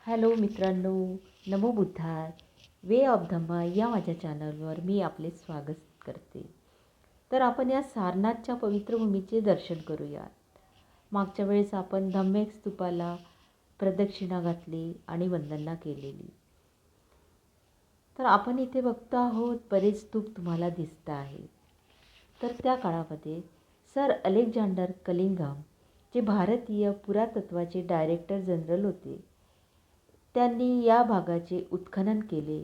Hello मित्रांनो, नमो बुद्धाय. Way of धम्मा या माझ्या चॅनलवर मी आपले स्वागत करते. तर आपण या सारनाथच्या पवित्र भूमीचे दर्शन करूया. मागच्या वेळेस आपण धम्मेक स्तूपाला प्रदक्षिणा घातली आणि वंदना केलेली. तर आपण इथे बघतो आहोत बरेच स्तूप तुम्हाला दिसत आहे. तर त्या काळामध्ये सर अलेक्झांडर कलिंगहम जे भारतीय पुरातत्वाचे डायरेक्टर जनरल होते, त्यांनी या भागाचे उत्खनन केले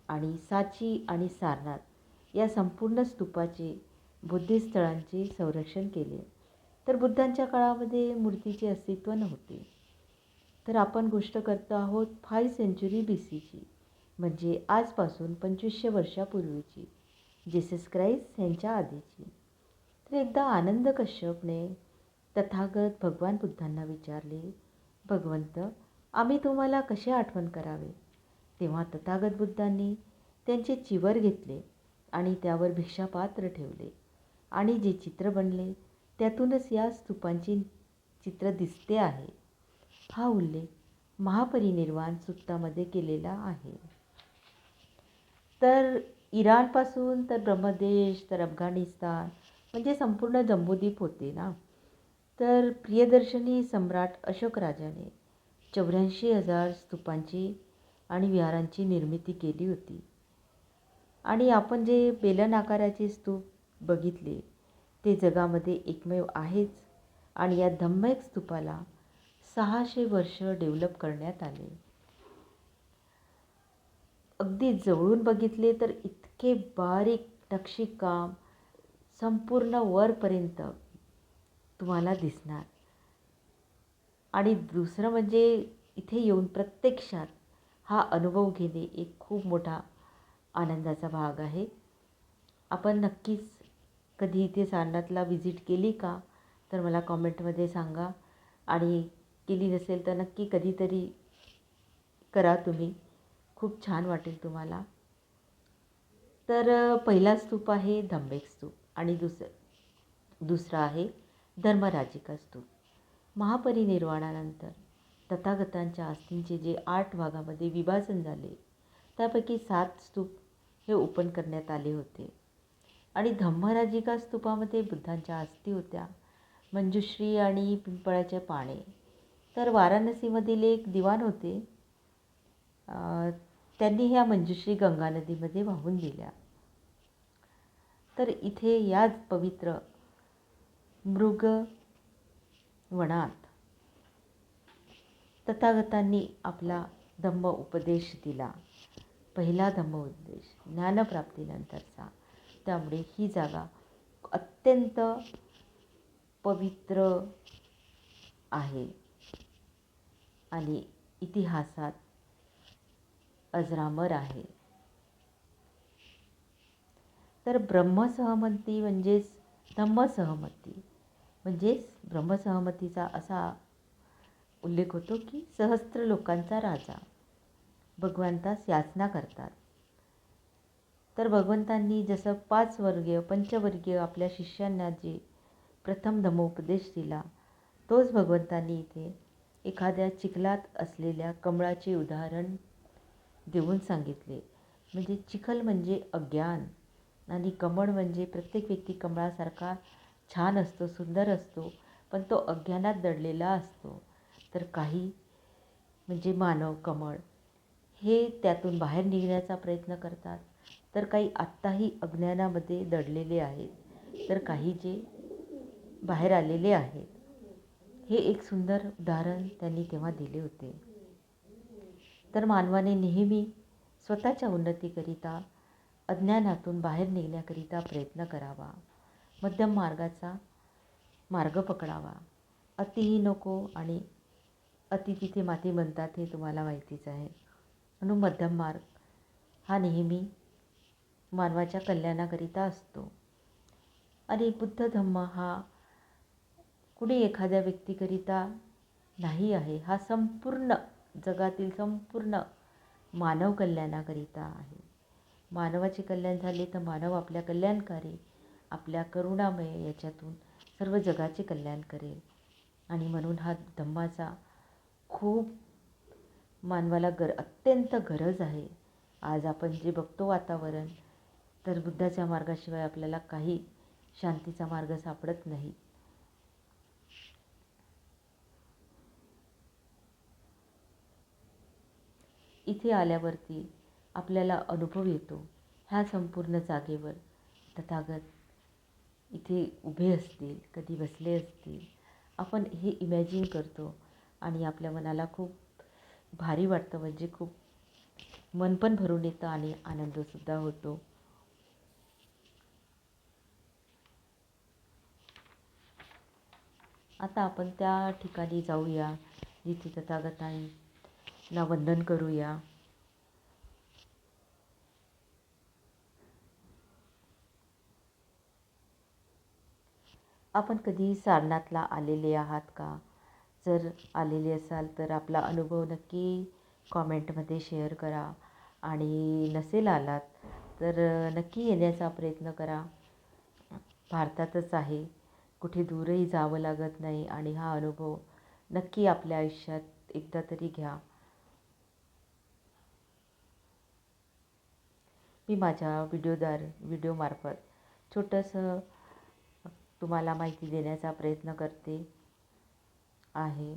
आणि साची आणि सारनाथ या संपूर्ण स्तूपाचे बुद्धिस्ट स्थळांचे संरक्षण केले. तर बुद्धांच्या काळामध्ये मूर्तीचे अस्तित्व नव्हते. तर आपण गोष्ट करतो आहोत 5 सेंचुरी BCची, म्हणजे आजपासून 2500 वर्षापूर्वीची, जेसस क्राइस्ट यांच्या आधीची. तर एकदा आनंद कश्यपने तथागत भगवान बुद्धांना विचारले, भगवंत, आम्ही तुम्हाला कसे आठवण करावे? तेव्हा तथागत बुद्धांनी त्यांचे चिवर घेतले आणि त्यावर भिक्षापात्र ठेवले आणि जे चित्र बनले त्यातूनच या स्तूपांची चित्र दिसते आहे. हा उल्लेख महापरिनिर्वाण सुत्तामध्ये केलेला आहे. तर इराणपासून तर ब्रह्मदेश, तर अफगाणिस्तान, म्हणजे संपूर्ण जम्बूद्वीप होते ना. तर प्रियदर्शनी सम्राट अशोक राजाने 84,000 स्तूपांची आणि विहारांची निर्मिती केली होती. आणि आपण जे बेलन आकाराचे स्तूप बघितले ते जगामध्ये एकमेव आहेच. आणि या धम्मेक स्तूपाला 600 वर्ष डेव्हलप करण्यात आले. अगदी जवळून बघितले तर इतके बारीक नक्षीकाम संपूर्ण वरपर्यंत तुम्हाला दिसणार. आणि दुसरं म्हणजे इथे येऊन प्रत्यक्षात हा अनुभव घेणे एक खूप मोठा आनंदाचा भाग आहे. आपण नक्कीच कधी इथे सारनाथला व्हिजिट केली का तर मला कॉमेंटमध्ये सांगा. आणि केली नसेल तर नक्की कधीतरी करा तुम्ही. खूप छान वाटेल तुम्हाला. तर पहिला स्तूप आहे धम्मेक स्तूप आणि दुसरा आहे धर्मराजिका स्तूप. महापरिनिर्वाणानंतर तथागतांच्या अस्थींचे जे 8 भागामध्ये विभाजन झाले त्यापैकी 7 स्तूप हे ओपन करण्यात आले होते. आणि धम्मराजिका स्तूपामध्ये बुद्धांच्या अस्थी होत्या, मंजुश्री आणि पिंपळाचे पाने. तर वाराणसीमधील एक दिवाण होते, त्यांनी ह्या मंजुश्री गंगा नदीमध्ये वाहून दिल्या. तर इथे याच पवित्र मृग वनात तथागतांनी आपला धम्म उपदेश दिला. पहिला धम्म उपदेश ज्ञानप्राप्तीनंतरचा. त्यामुळे ही जागा अत्यंत पवित्र आहे आणि इतिहासात अजरामर आहे. तर ब्रह्मसहमती म्हणजेच धम्मसहमती म्हणजेच ब्रह्मसहमतीचा असा उल्लेख होतो की सहस्त्र लोकांचा राजा भगवंतास याचना करतात. तर भगवंतांनी जसं 5 वर्गीय पंचवर्गीय आपल्या शिष्यांना जे प्रथम धम्मोपदेश दिला, तोच भगवंतांनी इथे एखाद्या चिखलात असलेल्या कमळाचे उदाहरण देऊन सांगितले. म्हणजे चिखल म्हणजे अज्ञान आणि कमळ म्हणजे प्रत्येक व्यक्ती कमळासारखा छान असतो, सुंदर असतो, पण तो अज्ञानात दडलेला असतो. तर काही म्हणजे मानव कमळ हे त्यातून बाहेर निघण्याचा प्रयत्न करतात, तर काही आत्ताही अज्ञानामध्ये दडलेले आहेत, तर काही जे बाहेर आलेले आहेत. हे एक सुंदर उदाहरण त्यांनी तेव्हा दिले होते. तर मानवाने नेहमी स्वतःच्या उन्नतीकरिता अज्ञानातून बाहेर निघण्याकरिता प्रयत्न करावा, मध्यम मार्गाचा मार्ग पकडावा. अतिही नको आणि अति तिथे माती म्हणतात हे तुम्हाला माहितीच आहे. म्हणून मध्यम मार्ग हा नेहमी मानवाच्या कल्याणाकरिता असतो. आणि बुद्ध धम्म हा कुणी एखाद्या व्यक्तीकरिता नाही आहे, हा संपूर्ण जगातील संपूर्ण मानव कल्याणाकरिता आहे. मानवाचे कल्याण झाले तर मानव आपल्या कल्याणकारी, आपल्या करुणामय याच्यातून सर्व जगाचे कल्याण करेल. आणि म्हणून हा धम्माचा खूप मानवाला अत्यंत गरज आहे. आज आपण जे बघतो वातावरण, तर बुद्धाच्या मार्गाशिवाय आपल्याला काही शांतीचा मार्ग सापडत नाही. इथे आल्यावरती आपल्याला अनुभव येतो, ह्या संपूर्ण जागेवर तथागत इथे उभे असतील, कधी बसले असतील. आपण हे इमॅजिन करतो आणि आपल्या मनाला खूप भारी वाटतं, म्हणजे खूप मन पण भरून येतं आणि आनंदसुद्धा होतो. आता आपण त्या ठिकाणी जाऊया जिथे तथागतांना वंदन करूया. आपण कधी सारनाथला आलेले आहात का? जर आलेले असाल तर आपला अनुभव नक्की कॉमेंटमध्ये शेअर करा. आणि नसेल आलात तर नक्की येण्याचा प्रयत्न करा. भारतातच आहे, कुठे दूरही जावं लागत नाही आणि हा अनुभव नक्की आपल्या आयुष्यात एकदा तरी घ्या. मी माझ्या व्हिडिओमार्फत छोटंसं तुम्हाला माहिती देण्याचा प्रयत्न करते आहे.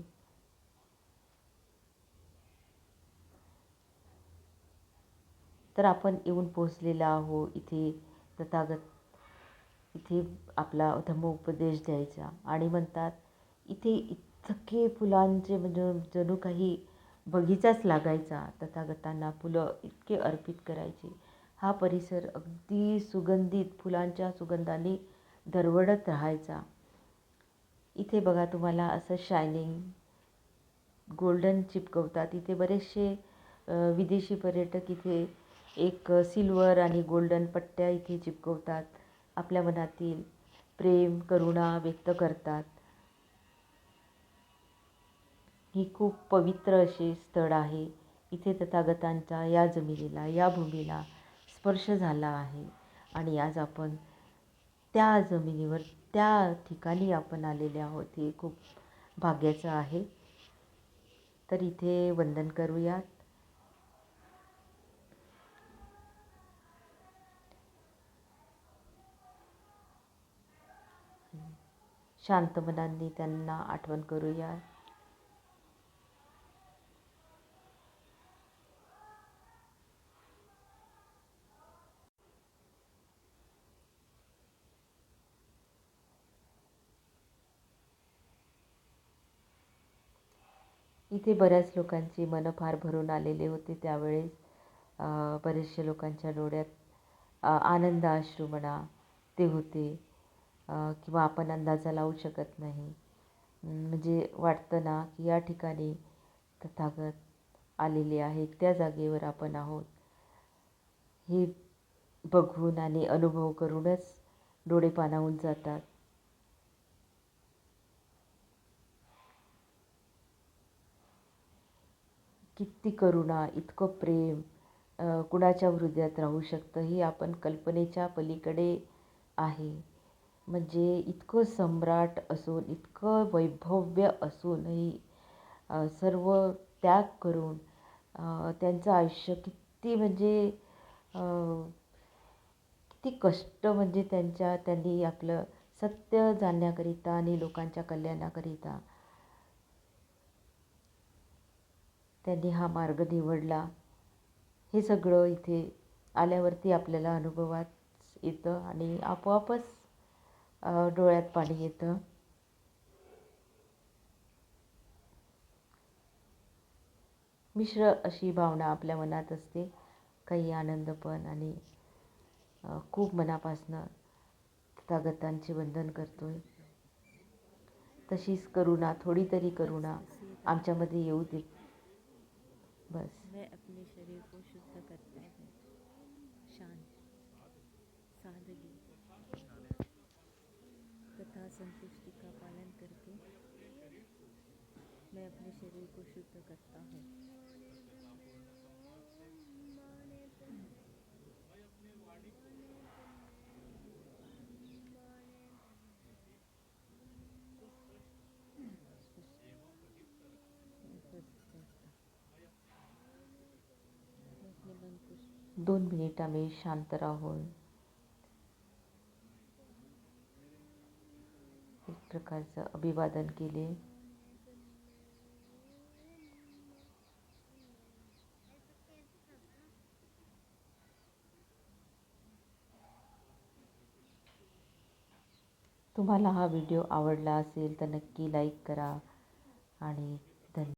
तर आपण येऊन पोहोचलेलो आहो इथे. इथे आपला धम्मोपदेश द्यायचा आणि म्हणतात इथे इतके फुलांचे, म्हणजे जणू काही बगीचाच लागायचा. तथागतांना फुलं इतके अर्पित करायचे. हा परिसर अगदी सुगंधित फुलांच्या सुगंधाने दरवळत राहायचा. इथे बघा तुम्हाला असं शायनिंग गोल्डन चिपकवतात. इथे बरेचसे विदेशी पर्यटक इथे एक सिल्वर आणि गोल्डन पट्ट्या इथे चिपकवतात. आपल्या मनातील प्रेम, करुणा व्यक्त करतात. ही खूप पवित्र असे स्थळ आहे. इथे तथागतांच्या या जमिनीला, या भूमीला स्पर्श झाला आहे आणि आज आपण त्या जमिनीवर, त्या ठिकाणी आपण आलेले आहोत. हे खूप भाग्याचं आहे. तर इथे वंदन करूयात. शांत मनाने त्यांना आठवण करूया. इथे बऱ्याच लोकांची मनं फार भरून आलेले होते त्यावेळेस. बरेचशा लोकांच्या डोळ्यात आनंद अश्रू म्हणा ते होते, किंवा आपण अंदाजा लावू शकत नाही. म्हणजे वाटतं ना की या ठिकाणी तथागत आलेले आहेत, त्या जागेवर आपण आहोत. हे बघून आणि अनुभव करूनच डोळे पाणावून जातात. किती करुणा, इतकं प्रेम कुणाच्या हृदयात राहू शकतं, हे आपण कल्पनेच्या पलीकडे आहे. म्हणजे इतकं सम्राट असून, इतकं वैभव्य असूनही सर्व त्याग करून त्यांचं आयुष्य किती, म्हणजे किती कष्ट, म्हणजे त्यांनी आपलं सत्य जाणण्याकरिता आणि लोकांच्या कल्याणाकरिता त्यांनी हा मार्ग निवडला. हे सगळं इथे आल्यावरती आपल्याला अनुभवात येतं आणि आपोआपच डोळ्यात पाणी येतं. मिश्र अशी भावना आपल्या मनात असते, काही आनंद पण, आणि खूप मनापासनं तथागतांचे वंदन करतोय. तशीच करुणा, थोडी तरी करुणा आमच्यामध्ये येऊ दे बस. वह अपने शरीर को शुद्ध करता है. शांत, सादगी तथा संतुष्टि का पालन करके मैं अपने शरीर को शुद्ध करता हूँ. 2 मिनिट आम्ही शांत राहून एक प्रकारचं अभिवादन केले. तुम्हाला हा व्हिडिओ आवडला असेल तर नक्की लाईक करा आणि